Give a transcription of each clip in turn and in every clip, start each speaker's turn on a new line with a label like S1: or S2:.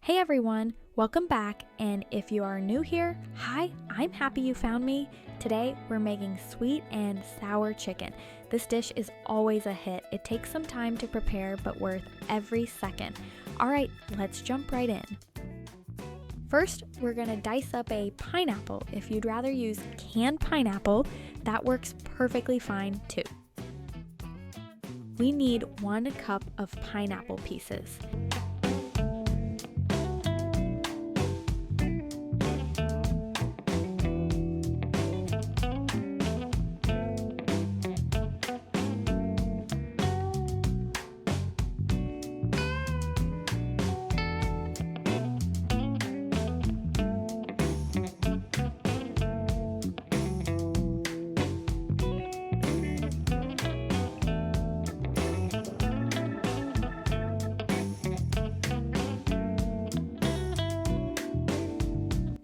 S1: Hey everyone, welcome back, and if you are new here, hi, I'm happy you found me. Today we're making sweet and sour chicken. This dish is always a hit. It takes some time to prepare, but worth every second. Alright, let's jump right in. First, we're gonna dice up a pineapple. If you'd rather use canned pineapple, that works perfectly fine too. We need 1 cup of pineapple pieces.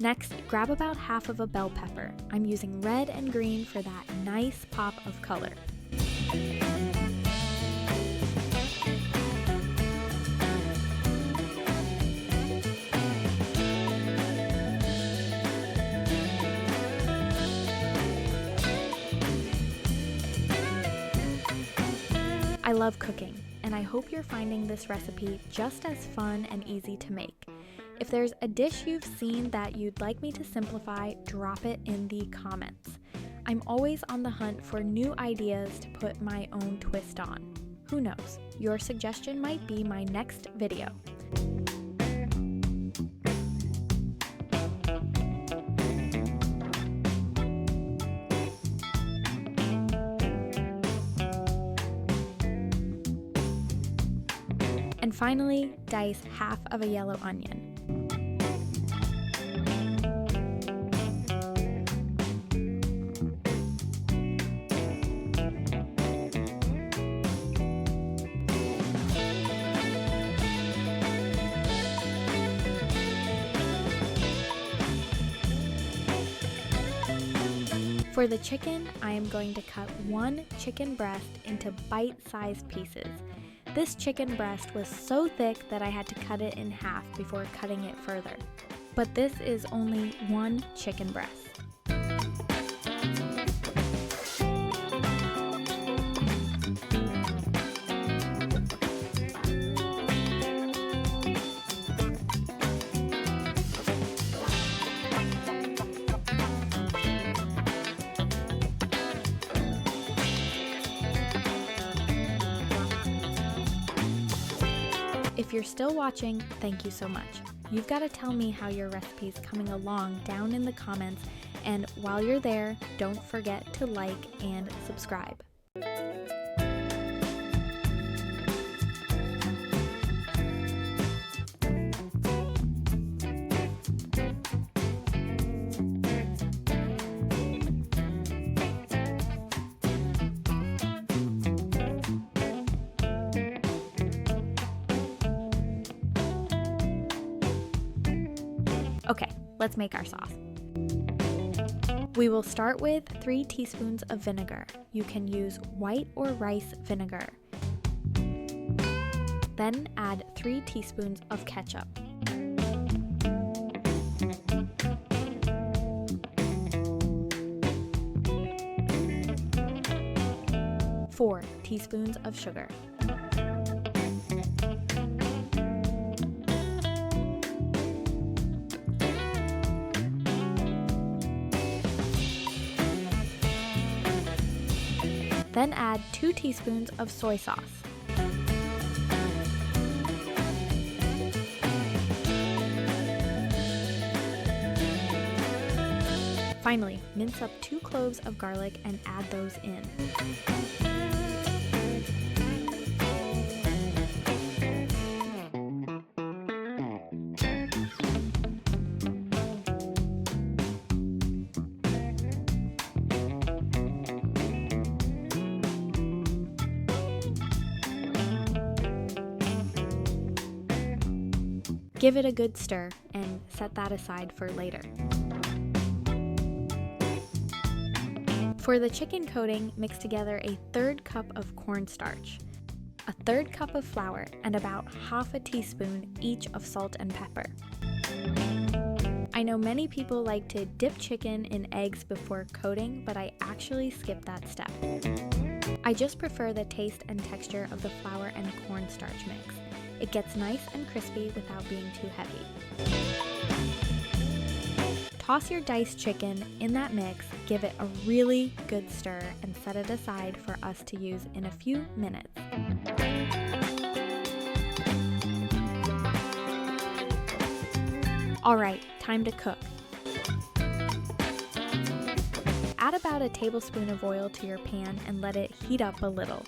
S1: Next, grab about half of a bell pepper. I'm using red and green for that nice pop of color. I love cooking, and I hope you're finding this recipe just as fun and easy to make. If there's a dish you've seen that you'd like me to simplify, drop it in the comments. I'm always on the hunt for new ideas to put my own twist on. Who knows, your suggestion might be my next video. And finally, dice half of a yellow onion. For the chicken, I am going to cut 1 chicken breast into bite-sized pieces. This chicken breast was so thick that I had to cut it in half before cutting it further. But this is only 1 chicken breast. If you're still watching, thank you so much. You've got to tell me how your recipe's coming along down in the comments, and while you're there, don't forget to like and subscribe. Okay, let's make our sauce. We will start with 3 teaspoons of vinegar. You can use white or rice vinegar. Then add 3 teaspoons of ketchup. 4 teaspoons of sugar. Then add 2 teaspoons of soy sauce. Finally, mince up 2 cloves of garlic and add those in. Give it a good stir and set that aside for later. For the chicken coating, mix together a 1/3 cup of cornstarch, 1/3 cup of flour, and about 1/2 teaspoon each of salt and pepper. I know many people like to dip chicken in eggs before coating, but I actually skip that step. I just prefer the taste and texture of the flour and cornstarch mix. It gets nice and crispy without being too heavy. Toss your diced chicken in that mix, give it a really good stir, and set it aside for us to use in a few minutes. Alright, time to cook. Add about a tablespoon of oil to your pan and let it heat up a little.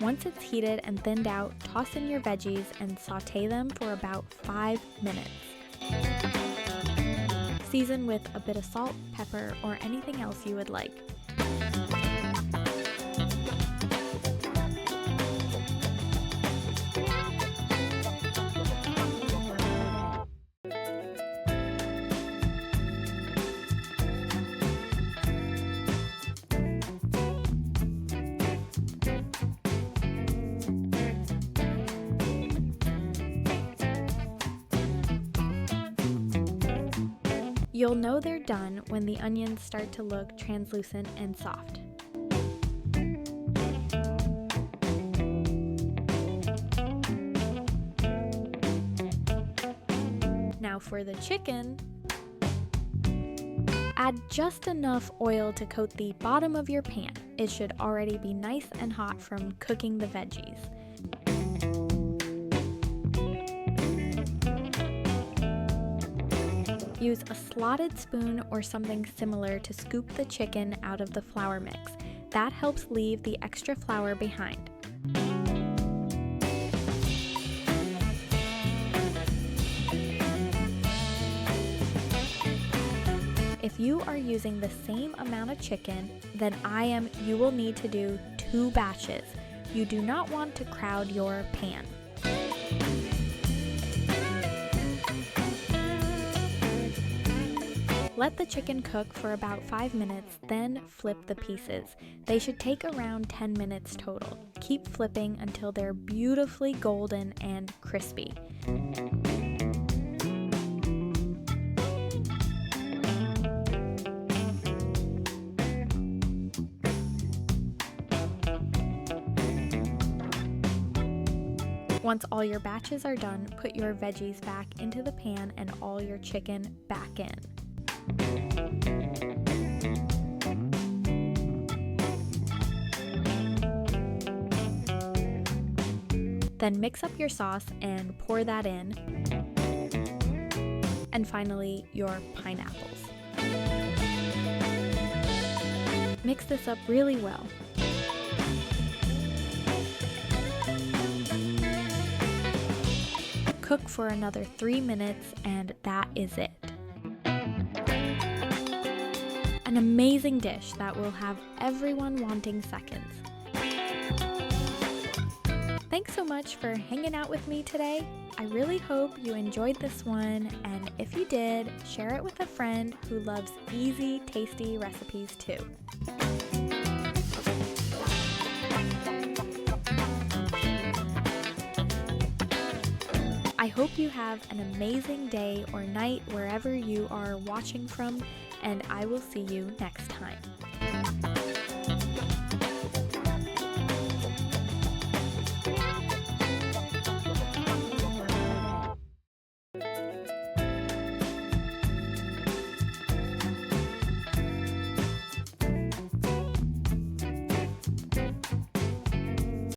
S1: Once it's heated and thinned out, toss in your veggies and saute them for about 5 minutes. Season with a bit of salt, pepper, or anything else you would like. You'll know they're done when the onions start to look translucent and soft. Now for the chicken, add just enough oil to coat the bottom of your pan. It should already be nice and hot from cooking the veggies. Use a slotted spoon or something similar to scoop the chicken out of the flour mix. That helps leave the extra flour behind. If you are using the same amount of chicken than I am, you will need to do 2 batches. You do not want to crowd your pan. Let the chicken cook for about 5 minutes, then flip the pieces. They should take around 10 minutes total. Keep flipping until they're beautifully golden and crispy. Once all your batches are done, put your veggies back into the pan and all your chicken back in. Then mix up your sauce and pour that in. And finally, your pineapples. Mix this up really well. Cook for another 3 minutes and that is it. An amazing dish that will have everyone wanting seconds. Thanks so much for hanging out with me today. I really hope you enjoyed this one, and if you did, share it with a friend who loves easy, tasty recipes too. I hope you have an amazing day or night wherever you are watching from, and I will see you next time.